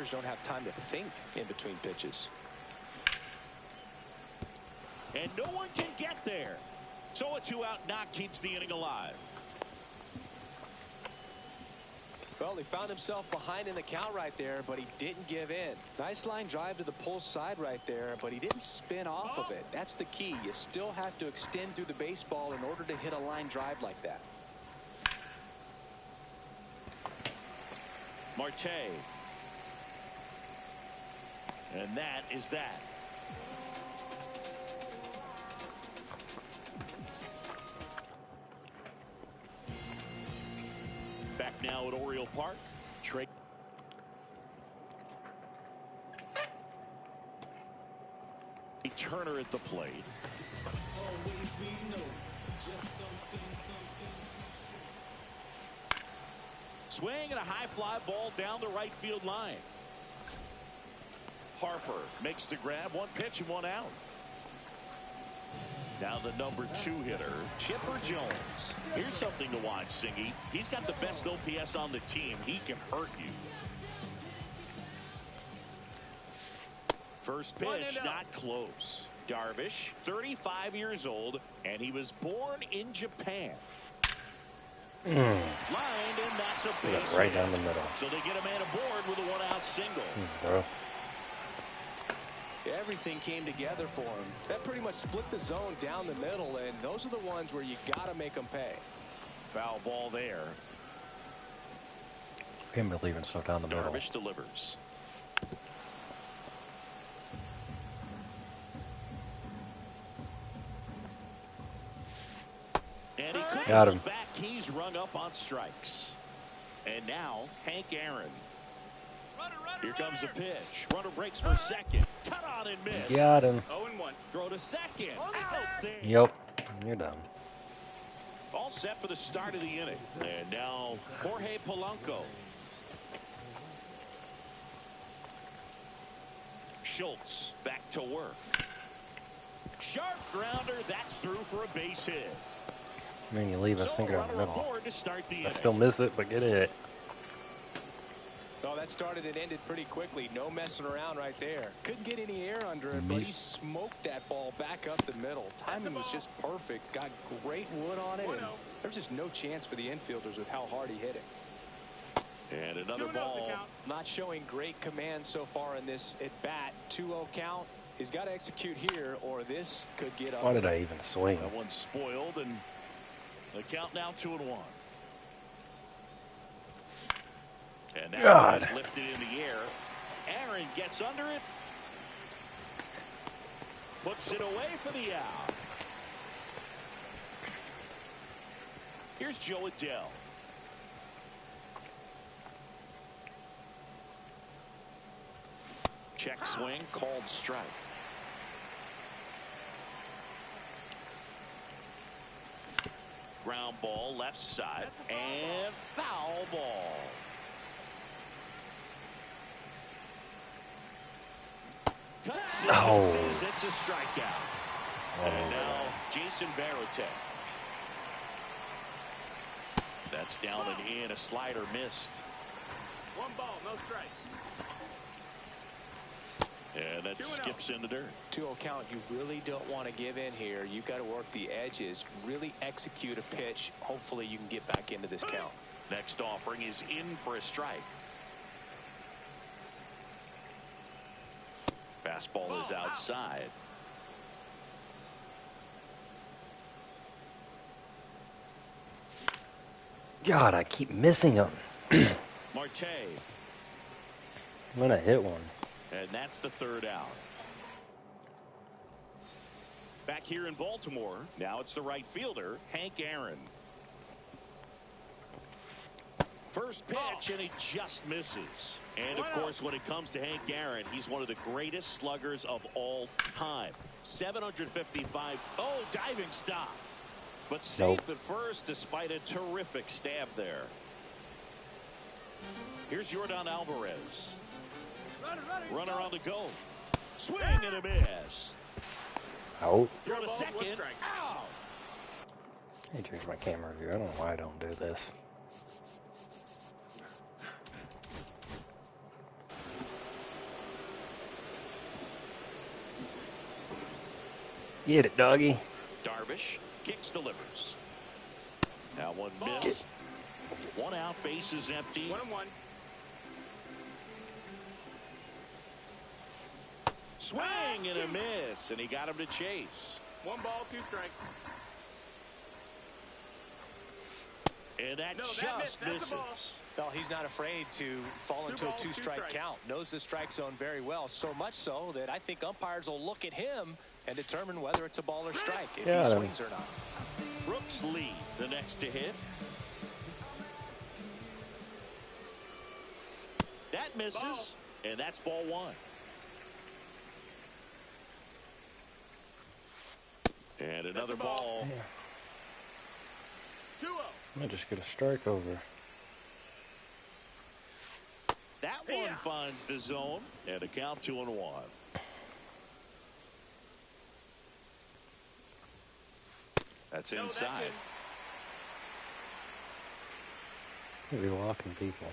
hitters don't have time to think in between pitches. And no one can get there. So a 2-out knock keeps the inning alive. Well, he found himself behind in the count right there, but he didn't give in. Nice line drive to the pull side right there, but he didn't spin off of it. That's the key. You still have to extend through the baseball in order to hit a line drive like that. Marte. And that is that. Back now at Oriole Park. Trey. Turner at the plate. Swing and a high fly ball down the right field line. Harper makes the grab. One pitch and one out. Now the number 2 hitter, Chipper Jones. Here's something to watch, Singy. He's got the best OPS on the team. He can hurt you. First pitch, not close. Darvish, 35 years old, and he was born in Japan. Lined, and that's a base right down the middle. So they get a man aboard with a 1-out single. Bro. Everything came together for him. That pretty much split the zone down the middle, and those are the ones where you got to make them pay. Foul ball there. Can't believe it's so down the middle. Darvish delivers. And he couldn't got him. Back. He's rung up on strikes. And now Hank Aaron. Here comes the pitch. Runner breaks for second. Cut on and miss. Got him. 0-1. Throw to second. Out there. Yep. You're done. All set for the start of the inning. And now Jorge Polanco. Schultz back to work. Sharp grounder. That's through for a base hit. I mean, you leave us thinking down the middle. To start the I still miss it, but get it. Oh, that started and ended pretty quickly. No messing around right there. Couldn't get any air under it, but he smoked that ball back up the middle. Timing was just perfect. Got great wood on it, and there's just no chance for the infielders with how hard he hit it. And another ball. Not showing great command so far in this at-bat. 2-0 count. He's got to execute here, or this could get up. Why did I even swing? That one's spoiled, and the count now 2-1. And now he's lifted in the air. Aaron gets under it. Puts it away for the out. Here's Joe Adell. Check swing, called strike. Ground ball left side and foul ball. Cuts it's a strikeout. And now Jason Varitek. That's down and in. A slider missed. 1 ball, no strikes. And that skips in the dirt. 2-0 count. You really don't want to give in here. You've got to work the edges. Really execute a pitch. Hopefully you can get back into this count. Next offering is in for a strike. Fastball is outside. God, I keep missing them. Marte. I'm gonna hit one. And that's the 3rd out. Back here in Baltimore, now it's the right fielder, Hank Aaron. First pitch, and he just misses. And, of course, when it comes to Hank Aaron, he's one of the greatest sluggers of all time. 755. Oh, diving stop. But safe at first despite a terrific stab there. Here's Yordan Alvarez. Runner on the go. Swing and a miss. Out. Throw to second. Out. Hey, change my camera view. I don't know why I don't do this. Get it, doggy. Darvish kicks, delivers. That one missed. One out, base is empty. 1-1. Swing and a miss, and he got him to chase. 1 ball, 2 strikes. And that No, that just missed. That's a ball. misses. Well, he's not afraid to fall into a 2-strike count. Knows the strike zone very well. So much so that I think umpires will look at him and determine whether it's a ball or strike, if he swings or not. Brooks Lee, the next to hit. That misses, and that's ball 1. And another ball. Yeah. 2-0. I might just get a strike over. That one finds the zone, and a count 2-1. That's inside. Maybe walking people.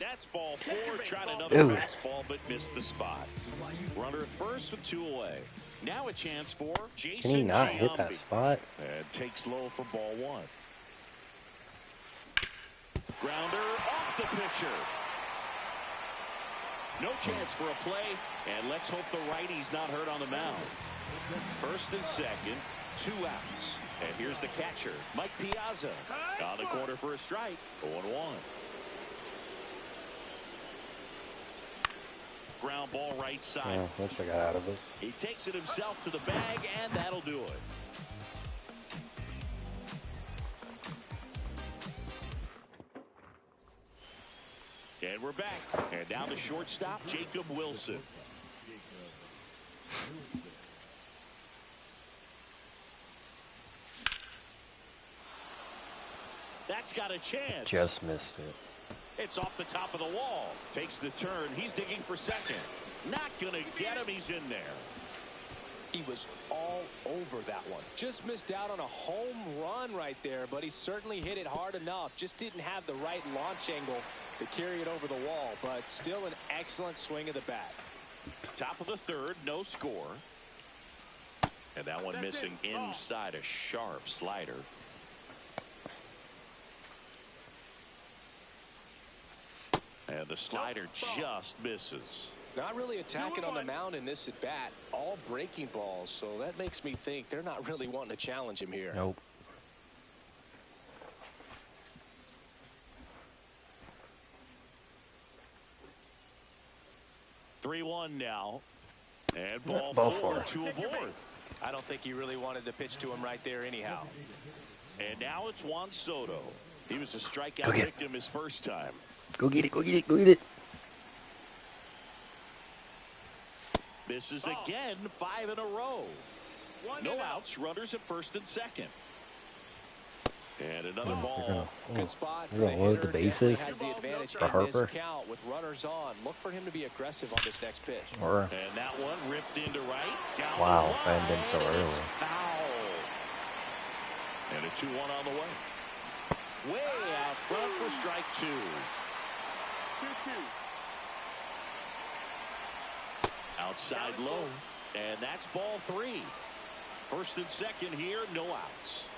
That's ball 4. Tried another fastball, but missed the spot. Runner at first with 2 away. Now a chance for Jason Can he not hit that Giambi. spot? And takes low for ball 1. Grounder off the pitcher. No chance for a play, and let's hope the righty's not hurt on the mound. First and second, 2 outs. And here's the catcher, Mike Piazza. On the corner for a strike, 0-1. Ground ball right side. Oh, wish I got out of it. He takes it himself to the bag, and that'll do it. And we're back. And down to shortstop, Jacob Wilson. That's got a chance. Just missed it. It's off the top of the wall. Takes the turn. He's digging for second. Not going to get him. He's in there. He was all over that one. Just missed out on a home run right there, but he certainly hit it hard enough. Just didn't have the right launch angle to carry it over the wall, but still an excellent swing of the bat. Top of the third, no score. And that one missing inside, a sharp slider. And the slider just misses. Not really attacking on the mound in this at bat. All breaking balls, so that makes me think they're not really wanting to challenge him here. Nope. Three-1 now. And ball Ball four four. to a fourth. I don't think he really wanted to pitch to him right there anyhow. And now it's Juan Soto. He was a strikeout Go get it. victim his first time. Go get it, go get it, go get it. Misses again, 5 in a row. No outs, runners at first and second. And another ball. Good spot for We're the gonna load hitter. the Definitely bases has the advantage for in this Harper. count with runners on. Look for him to be aggressive on this next pitch. Or And that one ripped into right. Down Wow, the if I hadn't been so line, early. it's foul. And a 2-1 on the way. Way out front for strike 2. 2-2. Outside low. And that's ball 3. First and second here, no outs.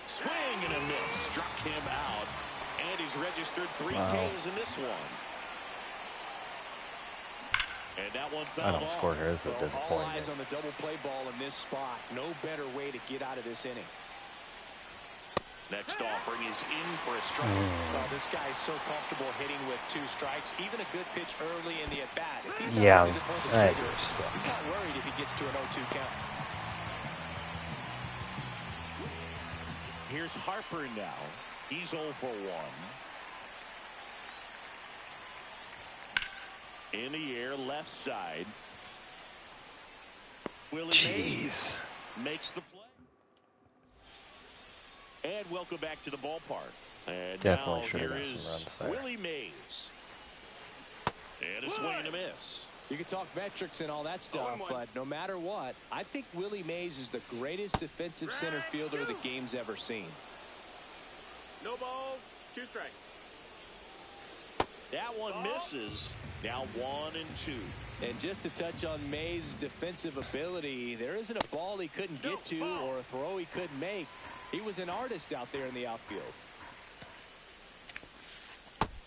Swing and a miss. Struck him out. And he's registered 3 Ks in this one. And that one I fouled don't off. score here, so it Well, doesn't all point eyes me. on the double play ball in this spot. No better way to get out of this inning. Next offering is in for a strike. Well, this guy is so comfortable hitting with 2 strikes. Even a good pitch early in the at-bat. If he's not Yeah, ready to pull the I trigger, just- he's not worried if he gets to an 0-2 count. Here's Harper now. He's 0 for 1. In the air, left side. Willie Mays makes the play. And welcome back to the ballpark. And Definitely now should have here got some is runs there. Willie Mays. And a swing and a miss. You can talk metrics and all that stuff, 0-1. but no matter what, I think Willie Mays is the greatest defensive center fielder the game's ever seen. No balls, 2 strikes. That one misses. Now 1-2. And just to touch on May's defensive ability, there isn't a ball he couldn't get to or a throw he couldn't make. He was an artist out there in the outfield.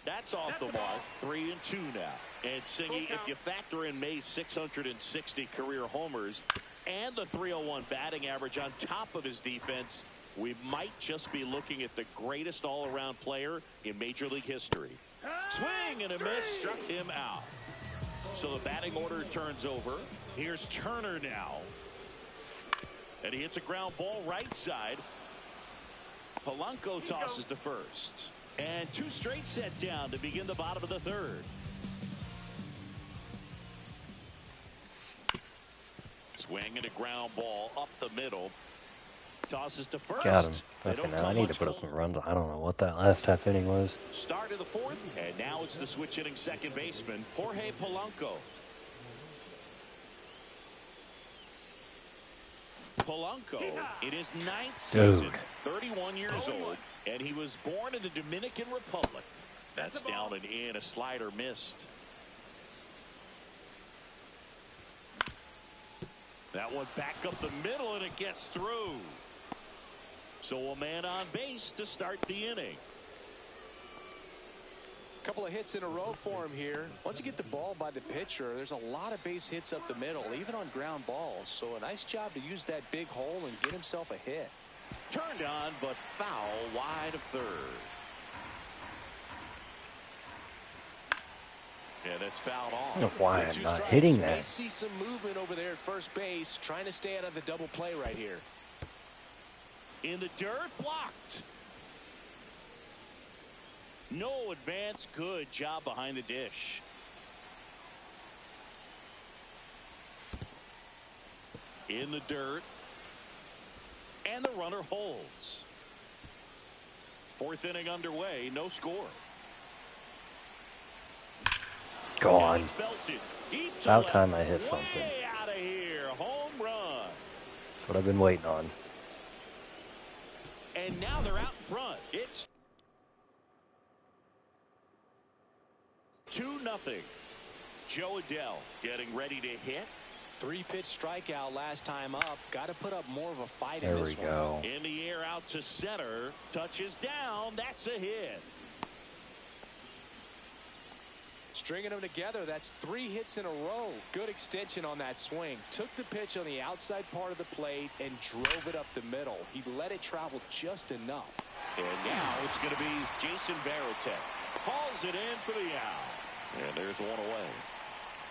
That's off the mark. 3-2 now. And Singy, if you factor in May's 660 career homers and the .301 batting average on top of his defense, we might just be looking at the greatest all-around player in Major League history. Swing and a miss, struck him out. So the batting order turns over. Here's Turner now. And he hits a ground ball right side. Polanco tosses to first. And 2 straight set down to begin the bottom of the third. Swing and a ground ball up the middle. Tosses to first. Got him. Okay, now I need to put up some runs. I don't know what that last half inning was. Start of the fourth, and now it's the switch hitting second baseman, Jorge Polanco. Polanco in his 9th season, 31 years old, and he was born in the Dominican Republic. That's down and in, a slider missed. That one back up the middle, and it gets through. So a man on base to start the inning. Couple of hits in a row for him here. Once you get the ball by the pitcher, there's a lot of base hits up the middle, even on ground balls. So a nice job to use that big hole and get himself a hit. Turned on, but foul wide of third. And it's fouled off. I don't know why I'm not hitting May that. see some movement over there at first base, trying to stay out of the double play right here. In the dirt, blocked. No advance, good job behind the dish. In the dirt. And the runner holds. 4th inning underway, no score. Go on. It's belted. Deep to About left. time I hit Way something. out of here. Home run. That's what I've been waiting on. And now they're out in front. It's 2-0. Joe Adell getting ready to hit. 3-pitch strikeout last time up. Got to put up more of a fight There in we this one. go. In the air out to center. Touches down. That's a hit. Stringing them together, that's 3 hits in a row. Good extension on that swing. Took the pitch on the outside part of the plate and drove it up the middle. He let it travel just enough. And now it's going to be Jason Varitek. Calls it in for the out. And there's one away.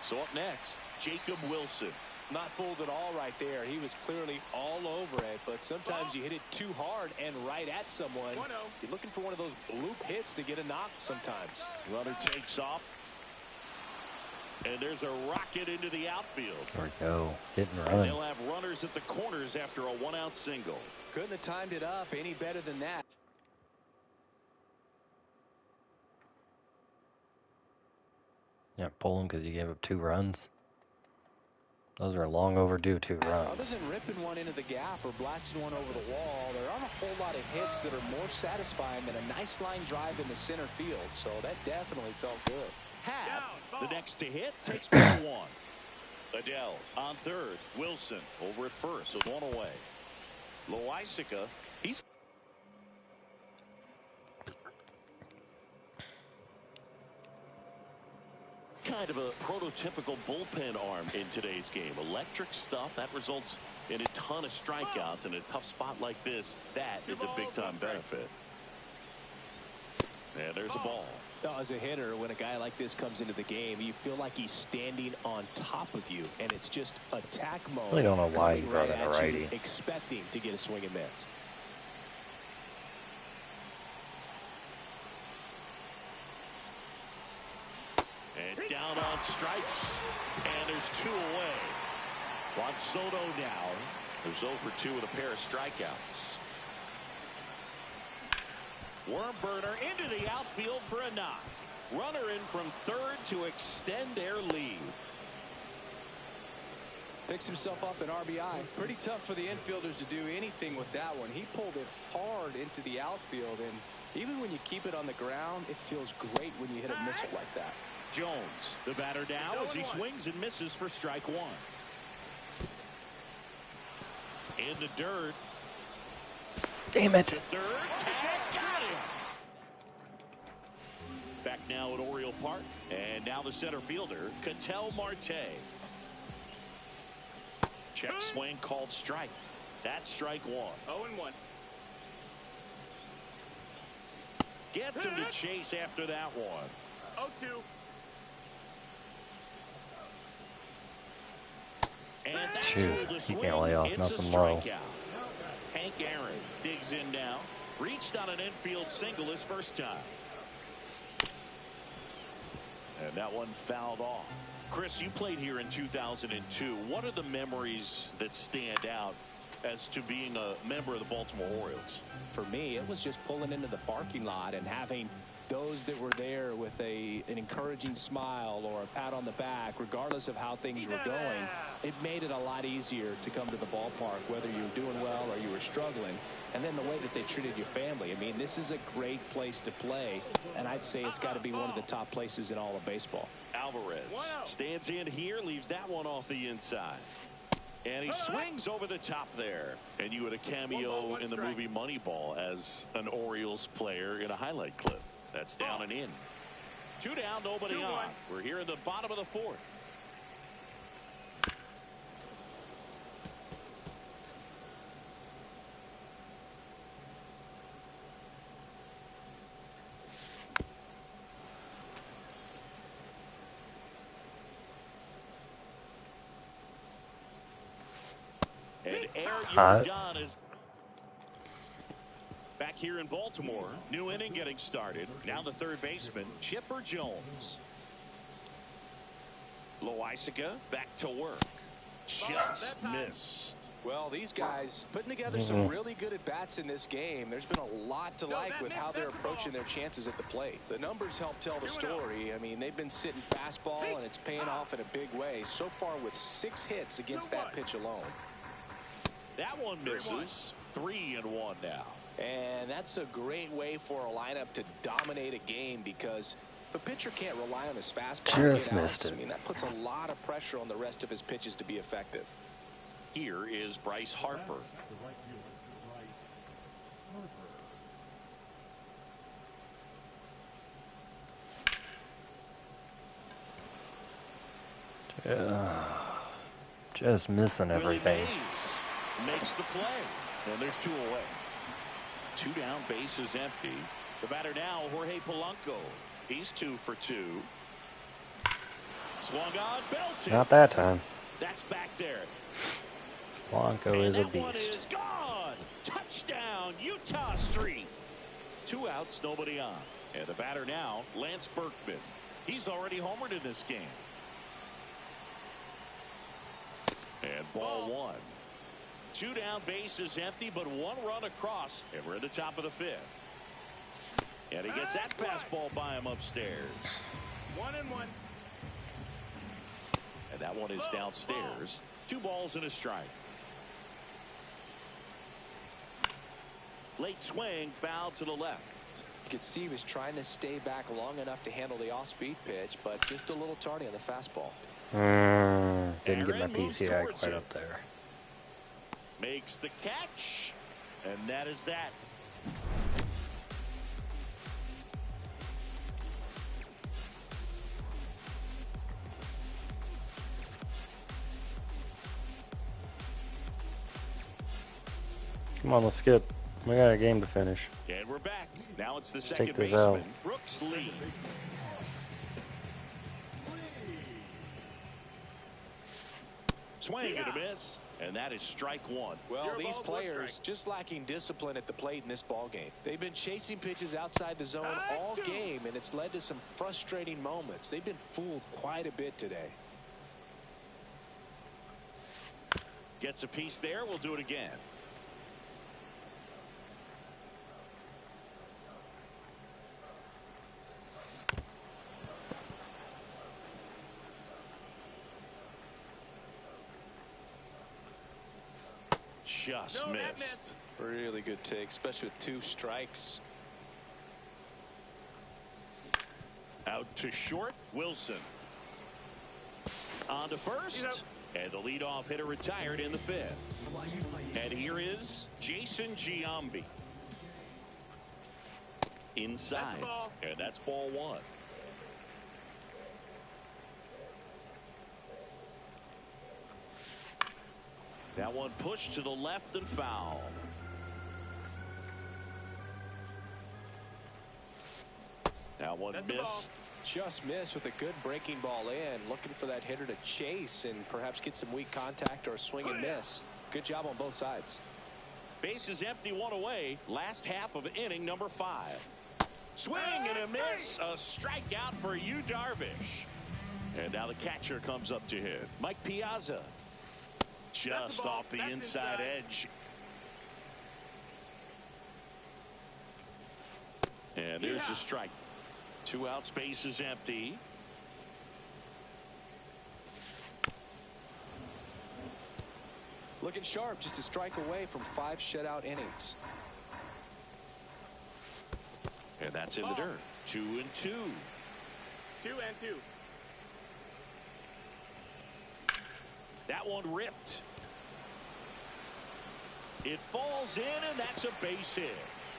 So up next, Jacob Wilson. Not fooled at all right there. He was clearly all over it, but sometimes you hit it too hard and right at someone. You're looking for one of those bloop hits to get a knock sometimes. Runner takes off. And there's a rocket into the outfield. There we go. Hit and And run. they'll have runners at the corners after a 1-out single. Couldn't have timed it up any better than that. Yeah, pull him because you gave up 2 runs. Those are long overdue 2 Other runs. than ripping one into the gap or blasting one over the wall, there aren't a whole lot of hits that are more satisfying than a nice line drive in the center field. So that definitely felt good. The next to hit takes ball 1. Adell on third. Wilson over at first with 1 away. Loaisiga, he's kind of a prototypical bullpen arm in today's game. Electric stuff that results in a ton of strikeouts. In a tough spot like this, that is a big time benefit. And there's a ball. As a hitter, when a guy like this comes into the game, you feel like he's standing on top of you, and it's just attack mode. I really don't know why he coming brought in a at you, righty. expecting to get a swing and miss. And down on strikes. And there's 2 away. Juan Soto now. There's 0 for 2 with a pair of strikeouts. Worm burner into the outfield for a knock. Runner in from third to extend their lead. Picks himself up an RBI. Pretty tough for the infielders to do anything with that one. He pulled it hard into the outfield, and Even when you keep it on the ground, it feels great when you hit a missile like that. Jones, the batter now as he swings and misses for strike one. In the dirt. Damn it. To third, tag, got him. Back now at Oriole Park, and now the center fielder, Ketel Marte. Check swing called strike. That's strike one. 0-1. Gets him to chase after that one. 0-2. And that's Shoot, the he swing. can't lay off It's nothing a low. strikeout. Hank Aaron digs in now. Reached on an infield single his first time. And that one fouled off. Chris, you played here in 2002. What are the memories that stand out as to being a member of the Baltimore Orioles? For me, it was just pulling into the parking lot and having those that were there with an encouraging smile or a pat on the back, regardless of how things were going. It made it a lot easier to come to the ballpark, whether you were doing well or you were struggling. And then the way that they treated your family. I mean, this is a great place to play, and I'd say it's got to be one of the top places in all of baseball. Alvarez stands in here, leaves that one off the inside. And he swings over the top there. And you had a cameo in the movie Moneyball as an Orioles player in a highlight clip. That's down and in. 2 down, nobody on. We're here in the bottom of the fourth. And Aaron Don is back here in Baltimore. New inning getting started. Now the third baseman, Chipper Jones. Loaisiga back to work. Just missed. Well, these guys putting together some really good at-bats in this game. There's been a lot to like with how they're approaching their chances at the plate. The numbers help tell the story. I mean, they've been sitting fastball, and it's paying off in a big way. So far with 6 hits against that pitch alone. That one misses. 3-1 now. And that's a great way for a lineup to dominate a game, because if a pitcher can't rely on his fastball, Just missed it. I mean, that puts a lot of pressure on the rest of his pitches to be effective. Here is Bryce Harper. Just missing everything. Willie Mays makes the play. And there's 2 away. 2 down, base is empty. The batter now, Jorge Polanco. He's 2 for 2. Swung on, belted. Not that time. That's back there. Blanco And is a that one beast. is gone. Touchdown, Utah Street. 2 outs, nobody on. And the batter now, Lance Berkman. He's already homered in this game. And ball 1. 2 down, base is empty, but 1 run across, and we're at the top of the 5th. And he gets that fastball by him upstairs. 1-1. And that one is downstairs. 2 balls and a strike. Late swing, foul to the left. You could see he was trying to stay back long enough to handle the off-speed pitch, but just a little tardy on the fastball. Didn't get my Aaron moves PCI towards quite it. up there. Makes the catch, and that is that. Come on, let's skip. We got a game to finish. And we're back. Now it's the second take this baseman, out. Brooks Lee. Swing and a miss, and that is strike 1. Well, 0 these balls, 1 players strike. just lacking discipline at the plate in this ball game. They've been chasing pitches outside the zone all game, and it's led to some frustrating moments. They've been fooled quite a bit today. Gets a piece there. We'll do it again. Just No, that missed. Really good take, especially with 2 strikes. Out to short, Wilson. On to first. And the leadoff hitter retired in the fifth. And here is Jason Giambi. Inside. And that's ball one. That one pushed to the left and foul. That one missed. Just missed with a good breaking ball in. Looking for that hitter to chase and perhaps get some weak contact or a swing and miss. Good job on both sides. Bases empty, one away. Last half of inning number 5. Swing and a miss. A strikeout for Yu Darvish. And now the catcher comes up to hit. Mike Piazza. Just off the inside edge. And there's the strike. 2 outs, base is empty. Looking sharp, just a strike away from 5 shutout innings. And that's in the dirt. 2-2. 2-2. That one ripped. It falls in, and that's a base hit.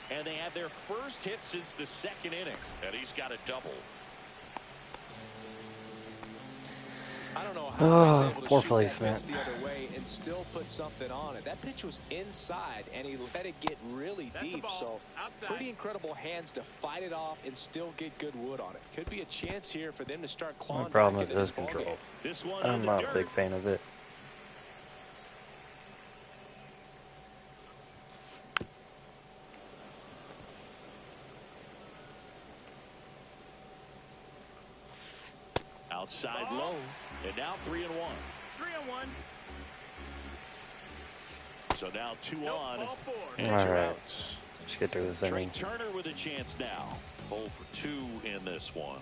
And they had their first hit since the 2nd inning. And he's got a double. I don't know how he was able to poor shoot placement. that pitch the other way and still put something on it. That pitch was inside, and he let it get really deep. So pretty incredible hands to fight it off and still get good wood on it. Could be a chance here for them to start clawing My problem back is into this this ballgame. control. This one I'm not a big fan of it. Outside low. And now 3-1. 3-1. So now 2 on. Ball 4. And All you're right. out. Let's get through this Trey inning. Turner with a chance now. 0 for 2 in this one.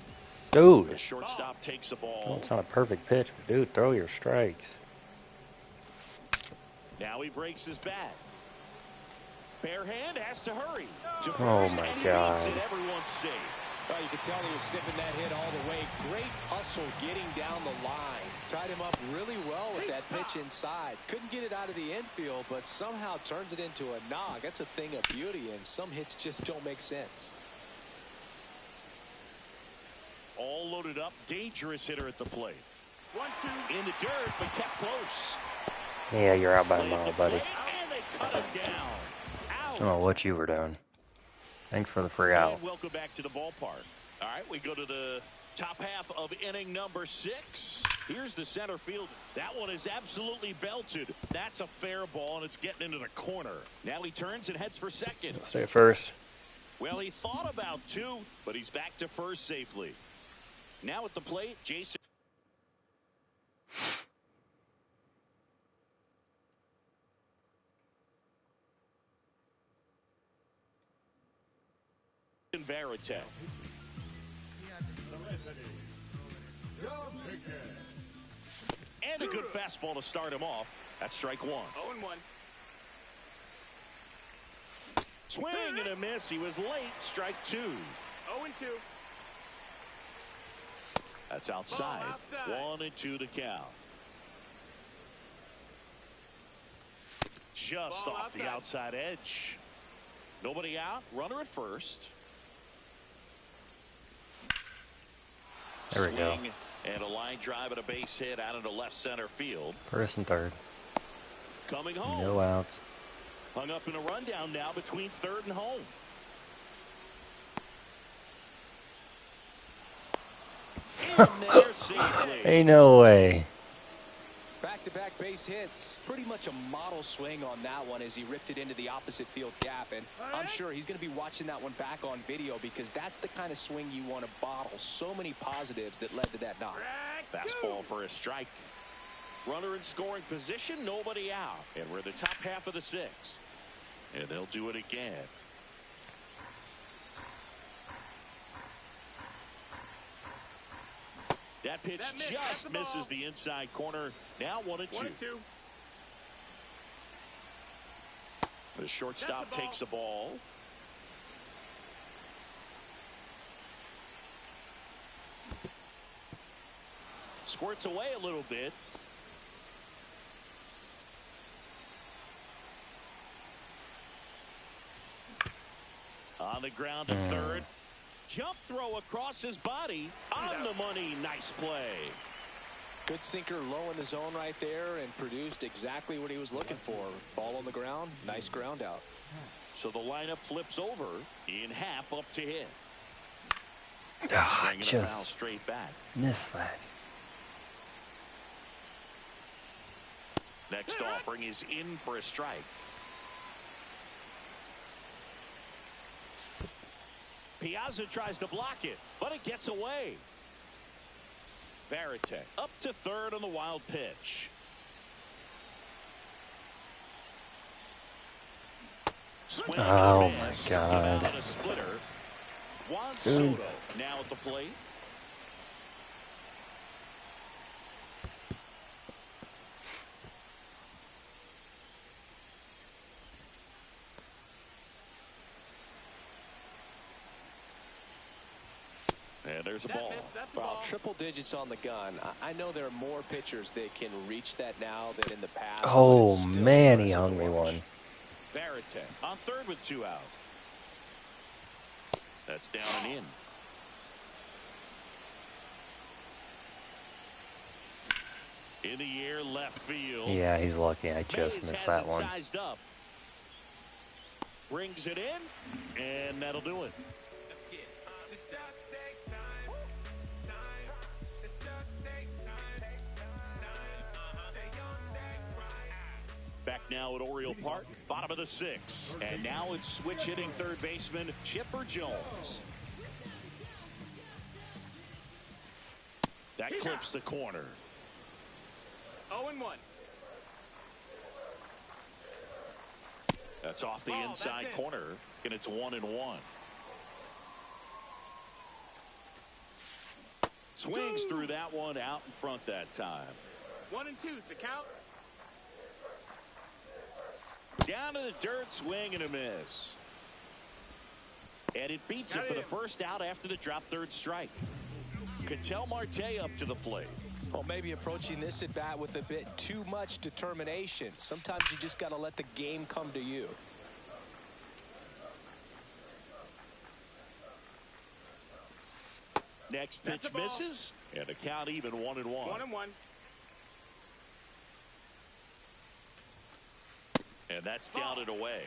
Dude, The shortstop takes the well, ball. it's not a perfect pitch, but dude, throw your strikes. Now he breaks his bat. Bare hand has to hurry. To Oh first, my and he God. beats it. Everyone's safe. Well, you can tell he was sniffing that hit all the way. Great hustle getting down the line. Tied him up really well with that pitch inside. Couldn't get it out of the infield, but somehow turns it into a knock. That's a thing of beauty, and some hits just don't make sense. All loaded up. Dangerous hitter at the plate. 1-2. In the dirt, but kept close. Yeah, you're out by a Played mile, the buddy. plate, and they cut him down. I don't know what you were doing. Thanks for the free out. And welcome back to the ballpark. All right, we go to the top half of inning number 6. Here's the center field. That one is absolutely belted. That's a fair ball, and it's getting into the corner. Now he turns and heads for second. Stay at first. Well, he thought about 2, but he's back to first safely. Now at the plate, Jason Varitek. And a good fastball to start him off. That's strike 1. 0-1. Swing and a miss. He was late. Strike 2. 0-2. That's outside. Ball outside. 1-2 to count. Just Ball off the outside edge. Nobody out. Runner at first. There we go. Swing and a line drive and a base hit out into left center field. First and third. Coming home. No outs. Hung up in a rundown now between third and home. In there safely. Ain't no way. Back-to-back base hits. Pretty much a model swing on that one as he ripped it into the opposite field gap. And I'm sure he's going to be watching that one back on video because that's the kind of swing you want to bottle. So many positives that led to that knock. Fastball for a strike. Runner in scoring position, nobody out. And we're in the top half of the 6th. And they'll do it again. That pitch just misses the inside corner. Now 1-2. 1-2. The shortstop takes the ball. squirts away a little bit. On the ground to third. Jump throw across his body. On the money. Nice play. Good sinker low in the zone right there and produced exactly what he was looking for. Ball on the ground. Nice ground out. So the lineup flips over in half up to hit. Just a foul straight back. Missed that. Next offering is in for a strike. Piazza tries to block it, but it gets away. Varitek up to third on the wild pitch. Swing Oh and my miss. God. Get out a splitter. Juan Dude. Soto now at the plate. And there's a ball. Wow, triple digits on the gun. I know there are more pitchers that can reach that now than in the past. Oh man, he hung me one. Varitek on third with 2 out. That's down and in. In the air, left field. Yeah, he's lucky. I just Mays missed has that it one. sized up. Brings it in, and that'll do it. Back now at Oriole Park, bottom of the 6th. And now it's switch hitting third baseman Chipper Jones. That clips the corner. 0-1. That's off the inside corner, and it's 1-1. Swings through that one out in front that time. 1 and 2's the count. Down to the dirt, swing and a miss. And it beats him for the first out after the drop third strike. Ketel Marte up to the plate. Well, maybe approaching this at bat with a bit too much determination. Sometimes you just got to let the game come to you. Next pitch misses, and the count even 1-1. 1-1. And that's down and away.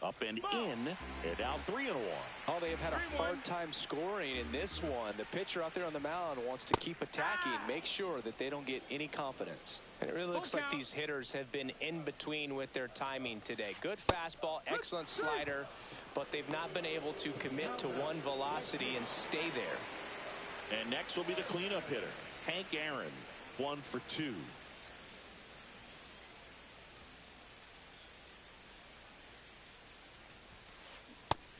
Up and in, and now 3-1. Oh, they have had a hard time scoring in this one. The pitcher out there on the mound wants to keep attacking, make sure that they don't get any confidence. And it really looks like these hitters have been in between with their timing today. Good fastball, excellent slider, but they've not been able to commit to one velocity and stay there. And next will be the cleanup hitter, Hank Aaron, 1 for 2.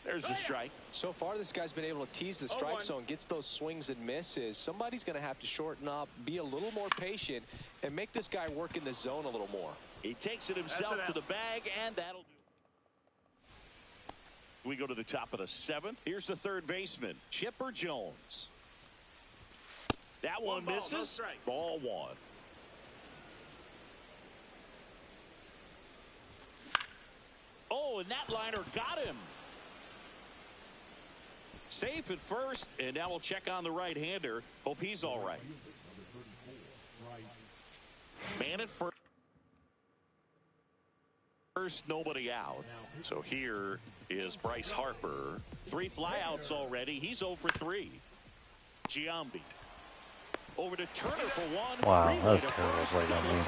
There's the strike. So far, this guy's been able to tease the strike zone, gets those swings and misses. Somebody's going to have to shorten up, be a little more patient, and make this guy work in the zone a little more. He takes it himself to the bag, and that'll do. We go to the top of the 7th. Here's the third baseman, Chipper Jones. That one misses. Ball 1. Oh, and that liner got him. Safe at first, and now we'll check on the right-hander. Hope he's all right. Man at first, nobody out. So here is Bryce Harper. 3 flyouts already. He's 0 for 3. Giambi. Over to Turner for 1. Wow, that was terrible play on me.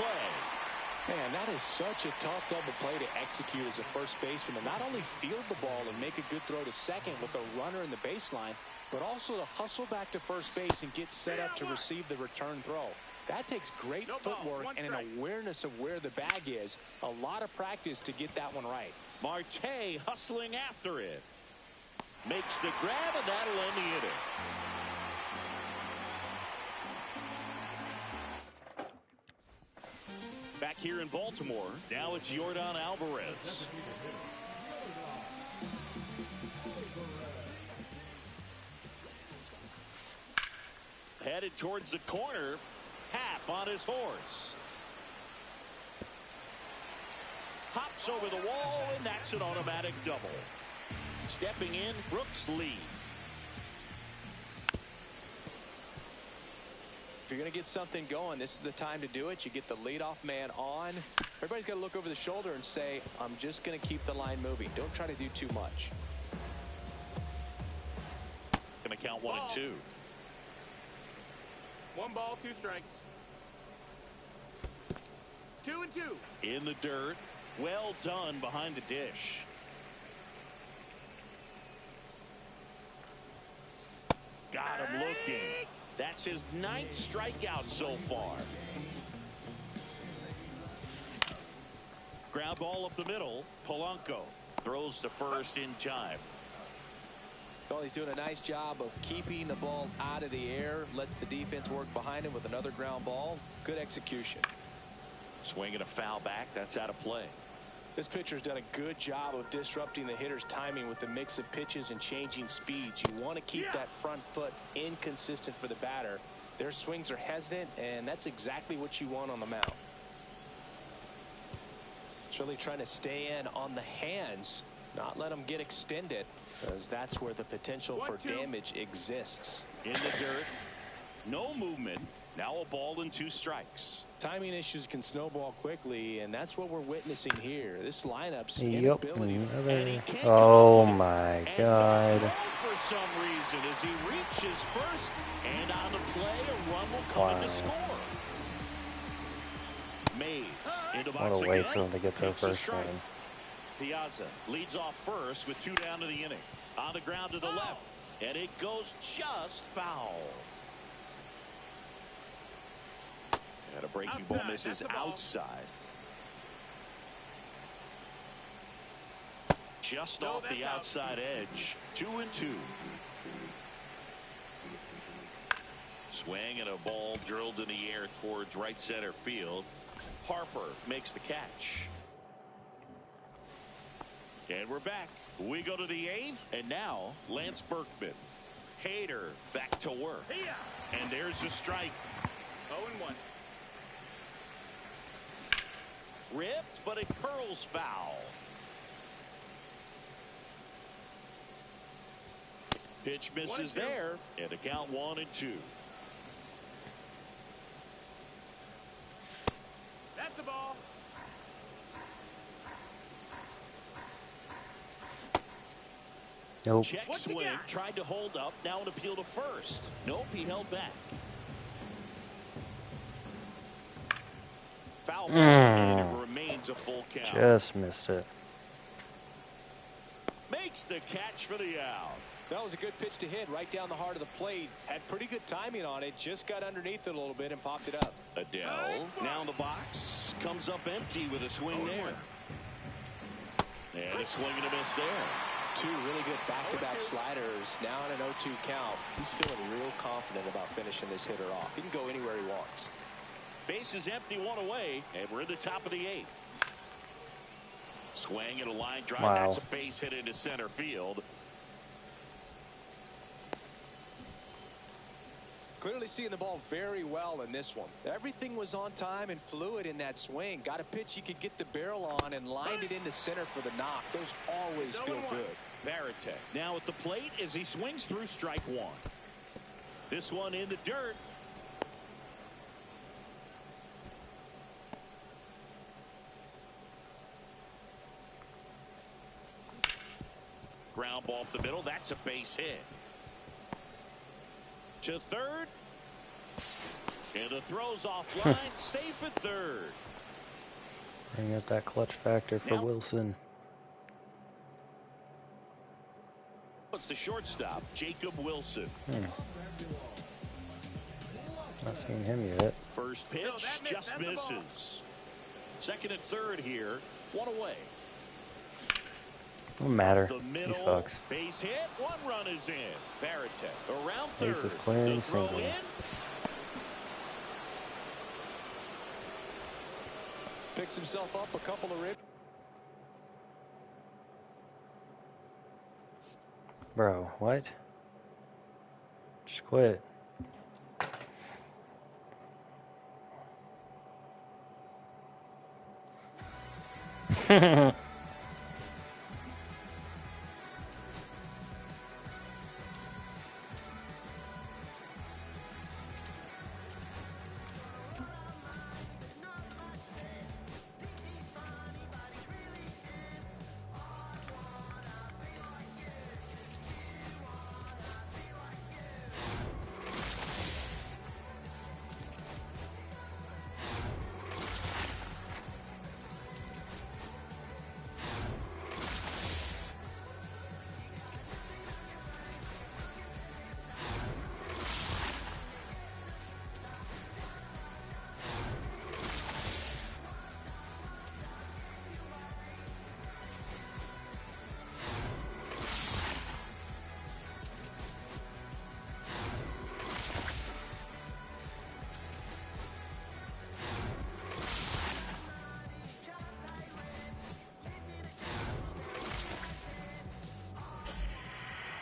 Man, that is such a tough double play to execute as a first baseman. To not only field the ball and make a good throw to second with a runner in the baseline, but also to hustle back to first base and get set up to receive the return throw. That takes great footwork and an awareness of where the bag is. A lot of practice to get that one right. Marte hustling after it. Makes the grab, and that'll end the inning. Back here in Baltimore, now it's Yordan Alvarez. Headed towards the corner. Happ on his horse. Hops over the wall, and that's an automatic double. Stepping in, Brooks Lee. If you're going to get something going, this is the time to do it. You get the leadoff man on. Everybody's got to look over the shoulder and say, I'm just going to keep the line moving. Don't try to do too much. Going to count 1 and 2. 1 ball, 2 strikes. 2 and 2. In the dirt. Well done behind the dish. Got him looking. That's his 9th strikeout so far. Ground ball up the middle. Polanco throws to first in time. Well, he's doing a nice job of keeping the ball out of the air. Lets the defense work behind him with another ground ball. Good execution. Swinging a foul back. That's out of play. This pitcher's done a good job of disrupting the hitter's timing with the mix of pitches and changing speeds. You want to keep that front foot inconsistent for the batter. Their swings are hesitant, and that's exactly what you want on the mound. It's really trying to stay in on the hands, not let them get extended, because that's where the potential for damage exists. In the dirt. No movement. Now a ball and 2 strikes. Timing issues can snowball quickly, and that's what we're witnessing here. This lineup's inability. Oh my God. For some reason, as he reaches first, and on the play, a run will come in to score. Mays into box What a way again. for him to get to the first one. Piazza leads off first with 2 down to the inning. On the ground to the left, and it goes just foul. And a breaking ball misses outside. Just off the outside edge. 2 and 2. Swing and a ball drilled in the air towards right center field. Harper makes the catch. And we're back. We go to the 8th, and now Lance Berkman. Hader back to work. And there's a strike. 0-1. Ripped, but it curls foul. Pitch misses there, and a count 1 and 2. That's the ball. Nope. Check swing, tried to hold up, now an appeal to first. Nope, he held back. Foul ball, and it remains a full count. Just missed it. Makes the catch for the out. That was a good pitch to hit right down the heart of the plate. Had pretty good timing on it. Just got underneath it a little bit and popped it up. Adele now in the box. Comes up empty with a swing there. And a swing and a miss there. 2 really good back-to-back sliders. Now in an 0-2 count. He's feeling real confident about finishing this hitter off. He can go anywhere he wants. Base is empty, 1 away, and we're in the top of the 8th. Swing and a line drive. Wow. That's a base hit into center field. Clearly seeing the ball very well in this one. Everything was on time and fluid in that swing. Got a pitch he could get the barrel on and lined it into center for the knock. Those always feel good. Varitek now at the plate as he swings through strike 1. This one in the dirt. Ground ball up the middle. That's a base hit. To third. And the throw's offline. Safe at third. Bring up that clutch factor for Wilson. It's the shortstop, Jacob Wilson. Not seen him yet. First pitch just misses. Second and third here. 1 away. Don't matter. The middle, He sucks. base hit. 1 run is in. Varitek around third. Base is clearing, The throw single. in. Picks himself up a couple of ribs. Bro, what? Just quit.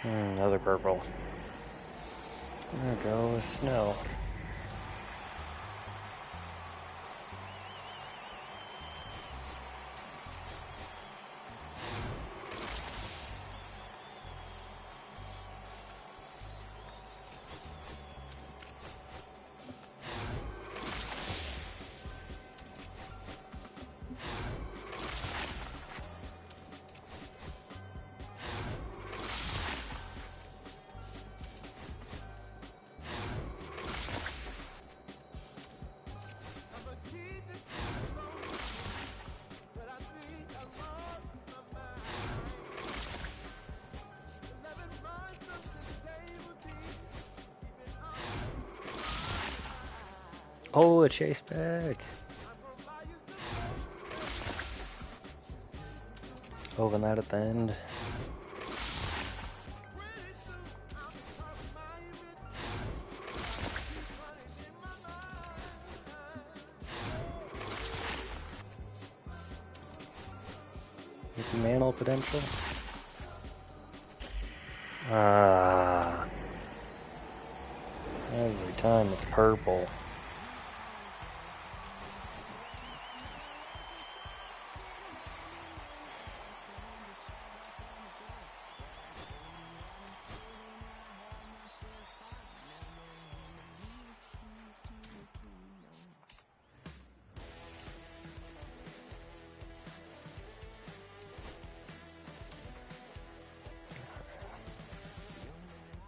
Another purple. There we go with snow. Oh, a chase back. Open that at the end. With mantle potential. Every time it's purple.